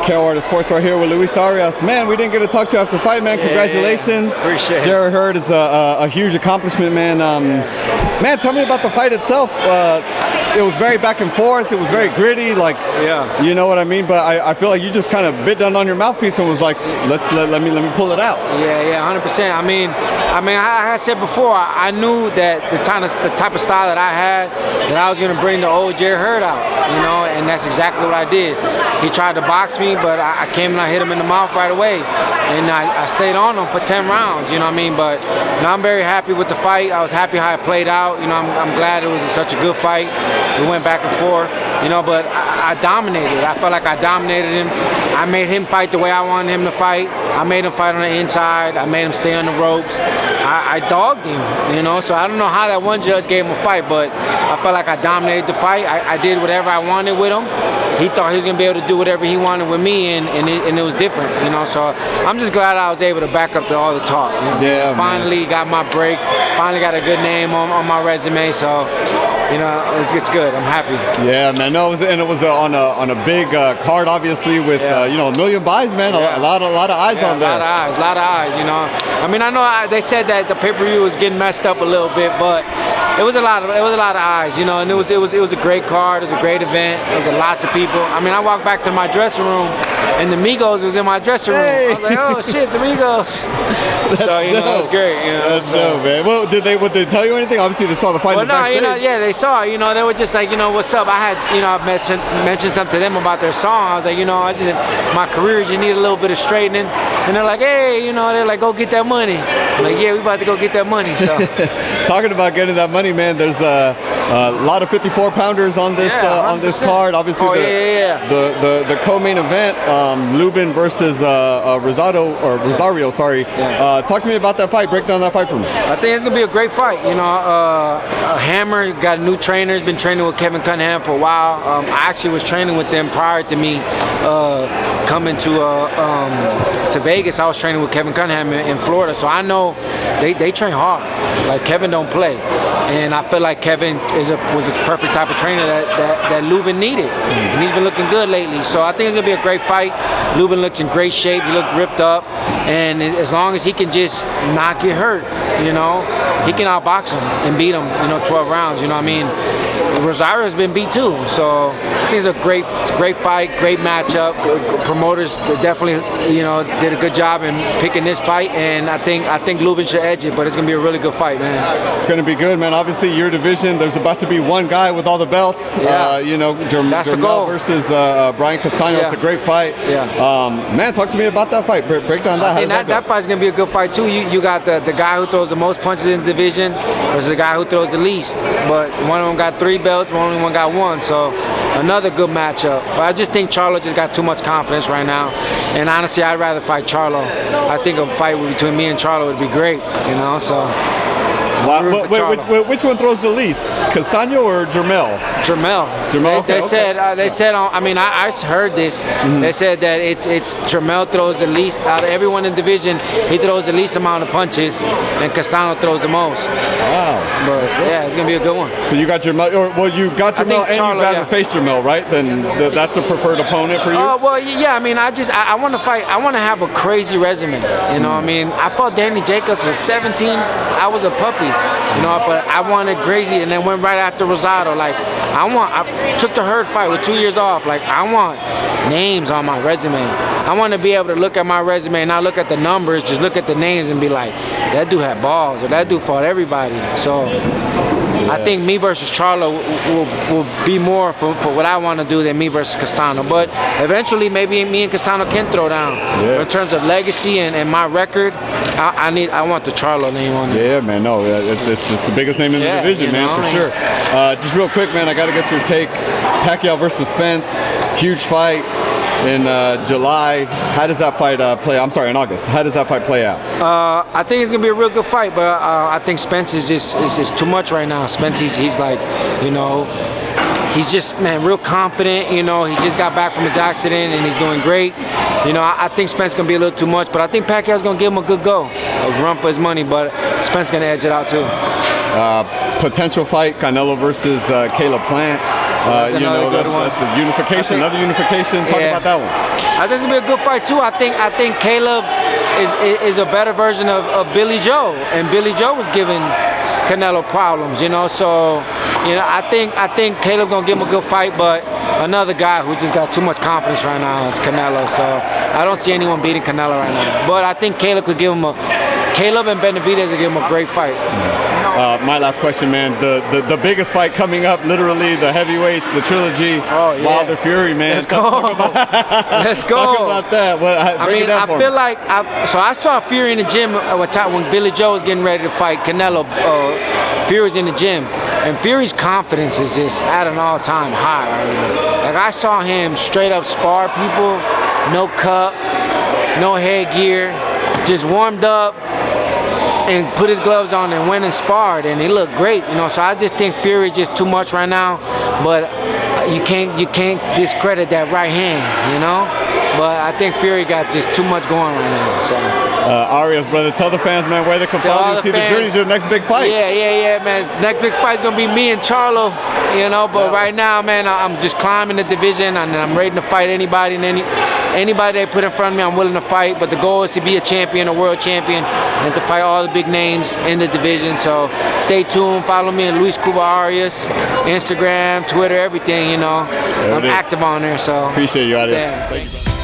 KOR Sports right here with Luis Arias. Man, we didn't get to talk to you after the fight, man. Congratulations. Yeah. Appreciate it. Jarrett Hurd is a huge accomplishment, man. Man, tell me about the fight itself. It was very back and forth. It was very gritty, like, you know what I mean? But I feel like you just kind of bit down on your mouthpiece and was like, let me pull it out. Yeah, 100%. I mean, I said before, I knew that the type of style that I had, that I was going to bring the old Jarrett Hurd out, you know, and that's exactly what I did. He tried to box me, but I came and I hit him in the mouth right away, and I stayed on him for 10 rounds, you know what I mean? But I'm very happy with the fight. I was happy how it played out. You know, I'm glad it was such a good fight. We went back and forth, you know, but I dominated. I felt like I dominated him. I made him fight the way I wanted him to fight. I made him fight on the inside. I made him stay on the ropes. I dogged him, you know, so I don't know how that one judge gave him a fight, but I felt like I dominated the fight. I did whatever I wanted with him. He thought he was going to be able to do whatever he wanted with me, and it was different, you know, so I'm just glad I was able to back up to all the talk. You know? Yeah, finally man. Got my break, finally got a good name on my resume, so, you know, it's good. I'm happy. Yeah, man. No, it was on a big card, obviously, with you know, 1 million buys, man. A lot of eyes on there. A lot of eyes. You know. I mean, I know they said that the pay-per-view was getting messed up a little bit, but it was a lot of eyes. You know, and it was a great card. It was a great event. There was lots of people. I mean, I walked back to my dressing room, and the Migos was in my dressing room. Hey. I was like, oh shit, the Migos. So you know, that was great. You know, That's dope, man. Well, did they tell you anything? Obviously, they saw the fight. Well, in the no, backstage. you know, yeah, they saw. You know, they were just like, you know, what's up? I had, you know, I mentioned something to them about their song. I was like, you know, my career just need a little bit of straightening. And they're like, hey, you know, they're like, go get that money. I'm like, yeah, we about to go get that money. So, talking about getting that money, man. There's a lot of 54-pounders on this card. Obviously, the co-main event, Lubin versus Rosario. Sorry. Yeah. Talk to me about that fight. Break down that fight for me. I think it's gonna be a great fight. You know, Hammer got a new trainer. He's been training with Kevin Cunningham for a while. I actually was training with them prior to me coming to Vegas. I was training with Kevin Cunningham in Florida, so I know they train hard. Like, Kevin don't play, and I feel like Kevin was the perfect type of trainer that Lubin needed, and he's been looking good lately. So I think it's gonna be a great fight. Lubin looks in great shape. He looked ripped up, and as long as he can just not get hurt, you know, he can outbox him and beat him, you know, 12 rounds. You know what I mean? Rosario's been beat too, so I think it's a great fight, great matchup. Promoters definitely, you know, did a good job in picking this fight, and I think Lubin should edge it, but it's gonna be a really good fight, man. It's gonna be good, man. Obviously, your division, there's about to be one guy with all the belts. Yeah. You know, JERMELL versus Brian Castaño. It's a great fight. Yeah. Man, talk to me about that fight. Break down that. I think that fight's gonna be a good fight too. You got the guy who throws the most punches in the division versus the guy who throws the least, but one of them got 3 belts, only one got 1, so another good matchup. But I just think Charlo just got too much confidence right now, and honestly, I'd rather fight Charlo. I think a fight between me and Charlo would be great, you know, so. Which one throws the least, Castaño or JERMELL? JERMELL. They said. I mean, I heard this. Mm-hmm. They said that it's JERMELL throws the least out of everyone in the division. He throws the least amount of punches, and Castaño throws the most. Wow. But yeah, it's gonna be a good one. So you got JERMELL, you got JERMELL, and you'd rather face JERMELL, right? Then that's a preferred opponent for you. Well, yeah. I mean, I want to fight. I want to have a crazy resume. You know, I mean, I fought Danny Jacobs with 17. I was a puppy. You know, but I wanted crazy, and then went right after Rosado. Like, I took the Hurd fight with 2 years off. Like, I want names on my resume. I want to be able to look at my resume and not look at the numbers, just look at the names and be like, that dude had balls, or that dude fought everybody. So I think me versus Charlo will be more for what I want to do than me versus Castaño. But eventually, maybe me and Castaño can throw down. But in terms of legacy and my record, I want the Charlo name on there. Yeah, man. No, it's the biggest name in the division, man, for sure. Just real quick, man, I got to get your take. Pacquiao versus Spence, huge fight in July. How does that fight play? I'm sorry, in August. How does that fight play out? I think it's gonna be a real good fight, but I think Spence is just too much right now. Spence, he's like, you know, he's just, man, real confident. You know, he just got back from his accident and he's doing great. You know, I think Spence is gonna be a little too much, but I think Pacquiao's gonna give him a good go, a run for his money. But Spence gonna edge it out too. Potential fight: Canelo versus Caleb Plant. That's another good one. That's a unification, another unification. Talk about that one. I think it's gonna be a good fight too. I think Caleb is a better version of Billy Joe, and Billy Joe was giving Canelo problems, you know. So, you know, I think Caleb gonna give him a good fight, but another guy who just got too much confidence right now is Canelo. So I don't see anyone beating Canelo right now. But I think Caleb could give him Caleb and Benavidez will give him a great fight. My last question, man. The biggest fight coming up, literally the heavyweights, the trilogy, Wilder Fury, man. Let's go. Let's go. Talk about that. I feel like I saw Fury in the gym when Billy Joe was getting ready to fight Canelo. Fury's in the gym, and Fury's confidence is just at an all-time high right now. Like, I saw him straight up spar people, no cup, no headgear, just warmed up and put his gloves on and went and sparred, and he looked great, you know. So I just think Fury's just too much right now, but you can't discredit that right hand, you know. But I think Fury got just too much going right now. So Arias, brother, tell the fans, man, where they can follow you, see the journey to the next big fight. Yeah, man. Next big fight's gonna be me and Charlo, you know. But right now, man, I'm just climbing the division, and I'm ready to fight anybody and anybody they put in front of me. I'm willing to fight. But the goal is to be a champion, a world champion, and to fight all the big names in the division. So stay tuned. Follow me at Luis Cuba Arias, Instagram, Twitter, everything. You know, I'm active on there. So appreciate you, Arias. Yeah. Thank you, brother.